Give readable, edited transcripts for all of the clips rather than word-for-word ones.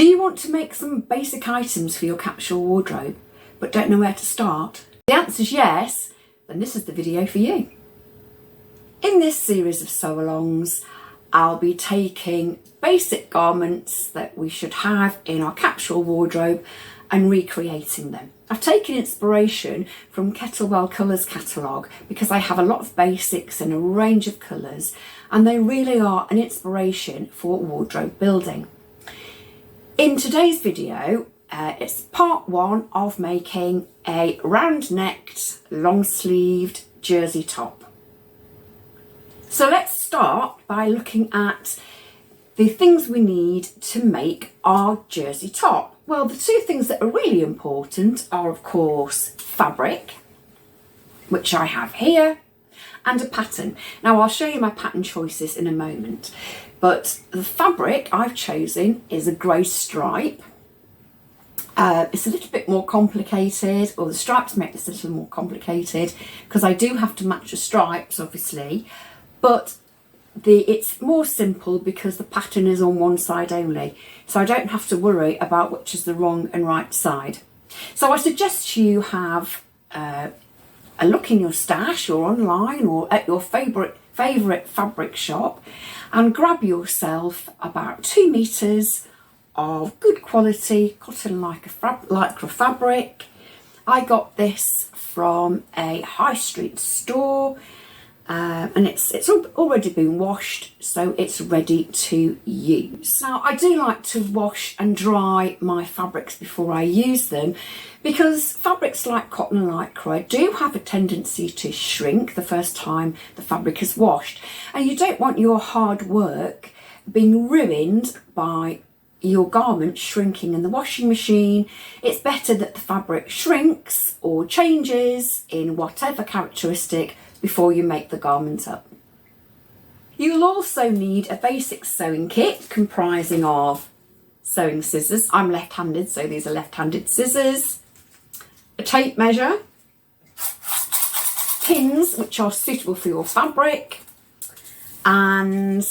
Do you want to make some basic items for your capsule wardrobe but don't know where to start? The answer is yes, then this is the video for you. In this series of sew-alongs, I'll be taking basic garments that we should have in our capsule wardrobe and recreating them. I've taken inspiration from Kettlewell Colours catalogue because I have a lot of basics in a range of colours, and they really are an inspiration for wardrobe building. In today's video, it's part one of making a round-necked, long-sleeved jersey top. So let's start by looking at the things we need to make our jersey top. Well, the two things that are really important are, of course, fabric, which I have here, and a pattern. Now, I'll show you my pattern choices in a moment, but the fabric I've chosen is a grey stripe. It's a little bit more complicated, or the stripes make this a little more complicated because I do have to match the stripes, obviously, but it's more simple because the pattern is on one side only, so I don't have to worry about which is the wrong and right side. So I suggest you have a look in your stash or online or at your favourite fabric shop and grab yourself about 2 meters of good quality cotton lycra fabric. I got this from a high street store. And it's already been washed, so it's ready to use. Now, I do like to wash and dry my fabrics before I use them because fabrics like cotton and lycra do have a tendency to shrink the first time the fabric is washed, and you don't want your hard work being ruined by your garment shrinking in the washing machine. It's better that the fabric shrinks or changes in whatever characteristic before you make the garment up. You'll also need a basic sewing kit comprising of sewing scissors. I'm left-handed, so these are left-handed scissors, a tape measure, pins which are suitable for your fabric, and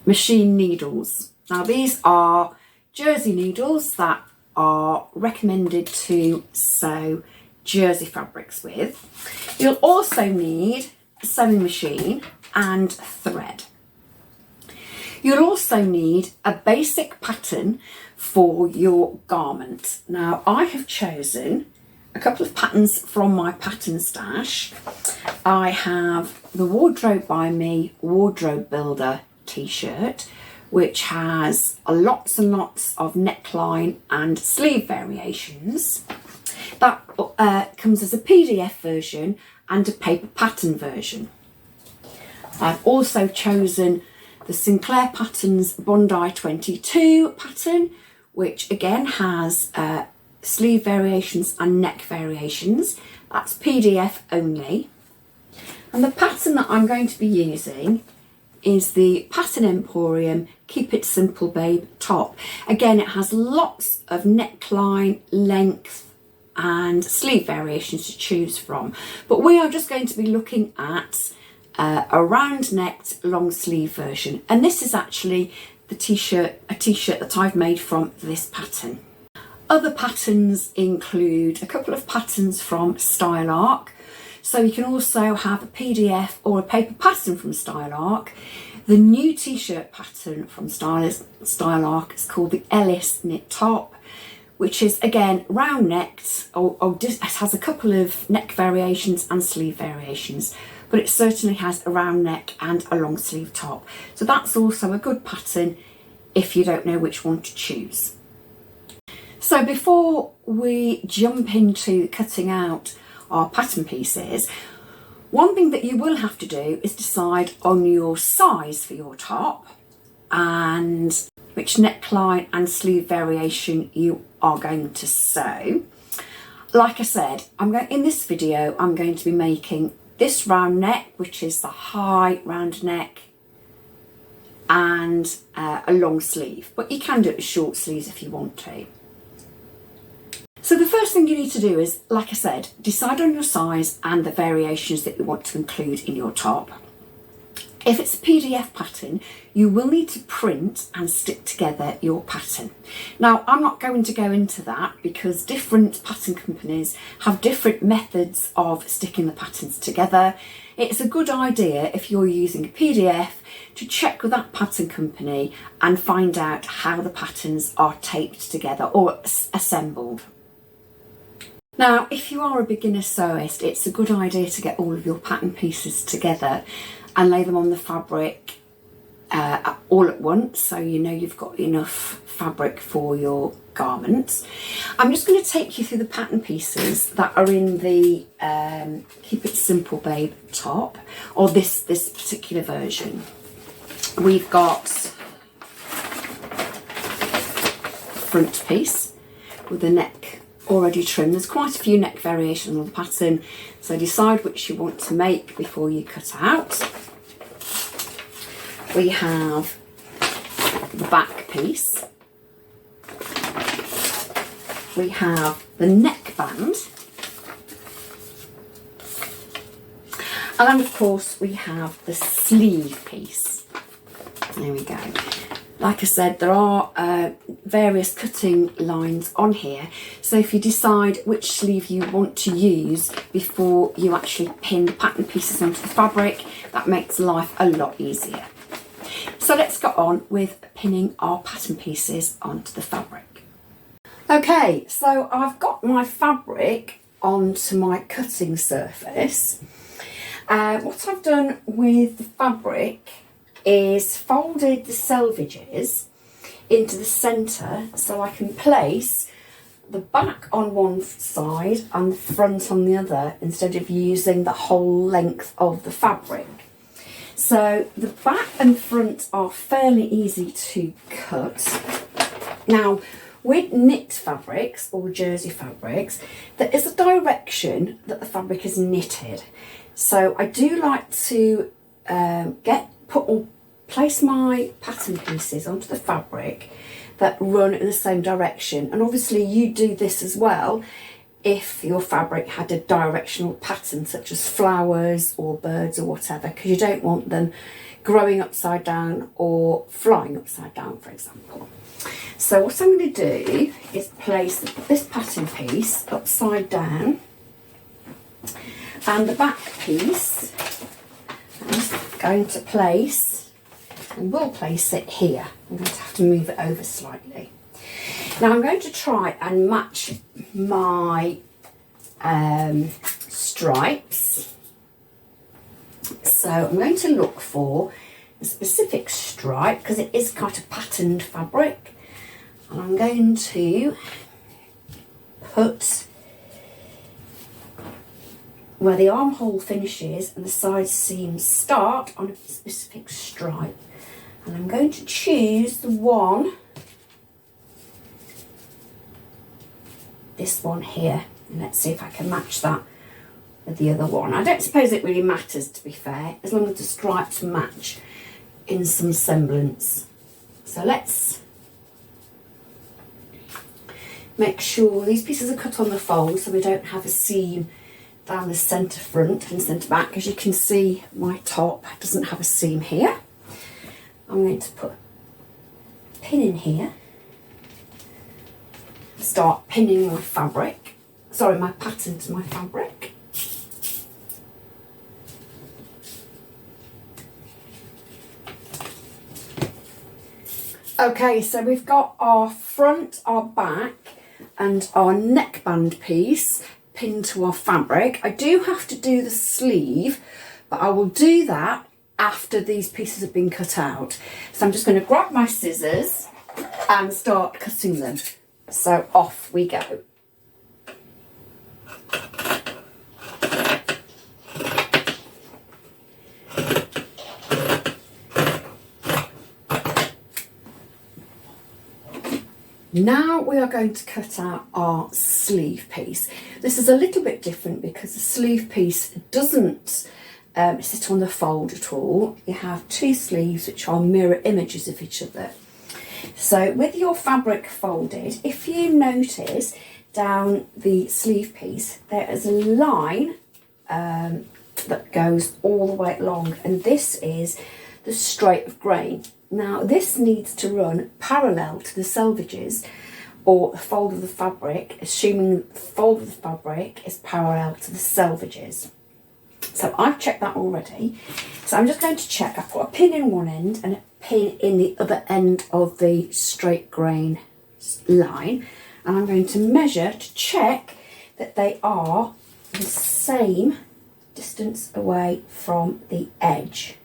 machine needles. Now, these are jersey needles that are recommended to sew jersey fabrics with. You'll also need a sewing machine and thread. You'll also need a basic pattern for your garment. Now, I have chosen a couple of patterns from my pattern stash. I have the Wardrobe by Me Wardrobe Builder t-shirt, which has lots and lots of neckline and sleeve variations. That comes as a PDF version and a paper pattern version. I've also chosen the Sinclair Patterns Bondi 22 pattern, which again has sleeve variations and neck variations. That's PDF only. And the pattern that I'm going to be using is the PatternEmporium Keep It Simple Babe top. Again, it has lots of neckline, length and sleeve variations to choose from, but we are just going to be looking at a round-necked long sleeve version, and this is actually a t-shirt that I've made from this pattern. Other patterns include a couple of patterns from Style Arc, so you can also have a PDF or a paper pattern from Style Arc. The new t-shirt pattern from Style Arc is called the Ellis Knit Top, which is again round necked, or it has a couple of neck variations and sleeve variations, but it certainly has a round neck and a long sleeve top. So that's also a good pattern if you don't know which one to choose. So before we jump into cutting out our pattern pieces, one thing that you will have to do is decide on your size for your top and which neckline and sleeve variation you are going to sew. Like I said, in this video I'm going to be making this round neck, which is the high round neck, and a long sleeve, but you can do it with short sleeves if you want to. So the first thing you need to do is, like I said, decide on your size and the variations that you want to include in your top. If it's a PDF pattern, you will need to print and stick together your pattern. Now, I'm not going to go into that because different pattern companies have different methods of sticking the patterns together. It's a good idea if you're using a PDF to check with that pattern company and find out how the patterns are taped together or assembled. Now, if you are a beginner sewist, it's a good idea to get all of your pattern pieces together and lay them on the fabric all at once, so you know you've got enough fabric for your garments. I'm just going to take you through the pattern pieces that are in the Keep It Simple Babe top, or this particular version. We've got front piece with the neck already trimmed. There's quite a few neck variations on the pattern, so decide which you want to make before you cut out. We have the back piece. We have the neckband. And then of course we have the sleeve piece. There we go. Like I said, there are various cutting lines on here, so if you decide which sleeve you want to use before you actually pin the pattern pieces onto the fabric, that makes life a lot easier. So let's get on with pinning our pattern pieces onto the fabric. Okay, so I've got my fabric onto my cutting surface. What I've done with the fabric is folded the selvages into the centre so I can place the back on one side and the front on the other instead of using the whole length of the fabric. So the back and front are fairly easy to cut. Now, with knit fabrics or jersey fabrics, there is a direction that the fabric is knitted. So I do like to place my pattern pieces onto the fabric that run in the same direction. And obviously you do this as well if your fabric had a directional pattern such as flowers or birds or whatever, because you don't want them growing upside down or flying upside down, for example. So what I'm going to do is place this pattern piece upside down, and the back piece I'm just going to place, and we'll place it here. I'm going to have to move it over slightly. Now I'm going to try and match my stripes. So I'm going to look for a specific stripe because it is quite a patterned fabric, and I'm going to put where the armhole finishes and the side seams start on a specific stripe, and I'm going to choose the one, this one here, and let's see if I can match that with the other one. I don't suppose it really matters, to be fair, as long as the stripes match in some semblance. So let's make sure these pieces are cut on the fold so we don't have a seam down the centre front and centre back. As you can see, my top doesn't have a seam here. I'm going to put a pin in here, start pinning my fabric, sorry, my pattern to my fabric. Okay, so we've got our front, our back and our neckband piece pinned to our fabric. I do have to do the sleeve, but I will do that after these pieces have been cut out. So I'm just going to grab my scissors and start cutting them. So off we go. Now we are going to cut out our sleeve piece. This is a little bit different because the sleeve piece doesn't sit on the fold at all. You have two sleeves which are mirror images of each other. So with your fabric folded, if you notice down the sleeve piece, there is a line that goes all the way along, and this is the straight of grain. Now this needs to run parallel to the selvages or the fold of the fabric, assuming the fold of the fabric is parallel to the selvages. So I've checked that already. So I'm just going to check. I've got a pin in one end and a pin in the other end of the straight grain line, and I'm going to measure to check that they are the same distance away from the edge.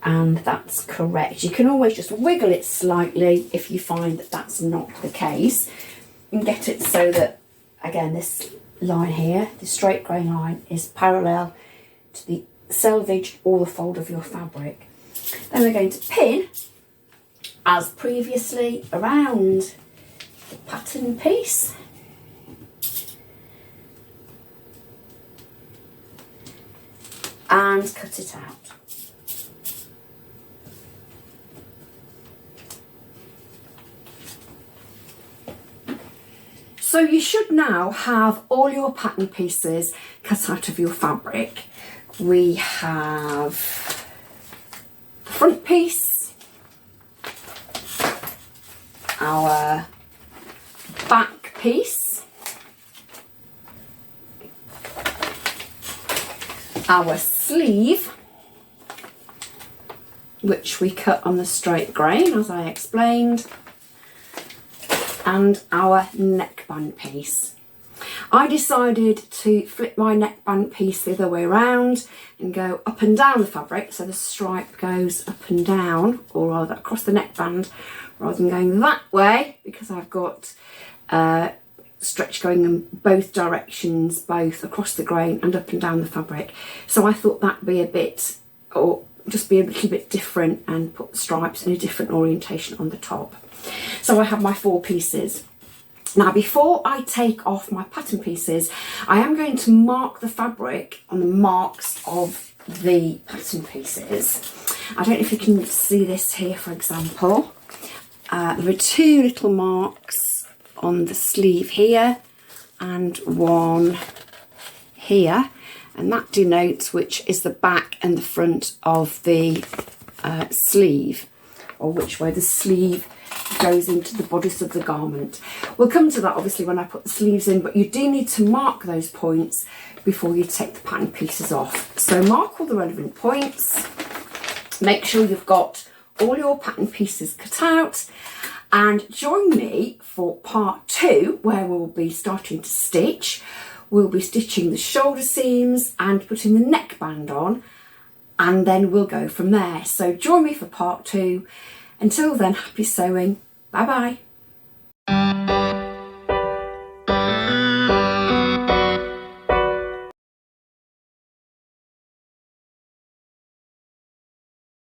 And that's correct. You can always just wiggle it slightly if you find that that's not the case, and get it so that, again, this line here, the straight grain line, is parallel to the selvage or the fold of your fabric. Then we're going to pin, as previously, around the pattern piece. And cut it out. So you should now have all your pattern pieces cut out of your fabric. We have the front piece, our back piece, our sleeve, which we cut on the straight grain as I explained, and our neckband piece. I decided to flip my neckband piece the other way around and go up and down the fabric, so the stripe goes up and down, or rather across the neckband, rather than going that way, because I've got stretch going in both directions, both across the grain and up and down the fabric. So I thought that'd be a bit, or just be a little bit different, and put the stripes in a different orientation on the top. So I have my 4 pieces. Now before I take off my pattern pieces, I am going to mark the fabric on the marks of the pattern pieces. I don't know if you can see this here, for example. There are 2 little marks on the sleeve here and one here, and that denotes which is the back and the front of the sleeve, or which way the sleeve goes into the bodice of the garment. We'll come to that obviously when I put the sleeves in, but you do need to mark those points before you take the pattern pieces off. So mark all the relevant points, make sure you've got all your pattern pieces cut out, and join me for part 2, where we'll be starting to stitch. We'll be stitching the shoulder seams and putting the neckband on, and then we'll go from there. So join me for part 2. Until then, happy sewing. Bye bye.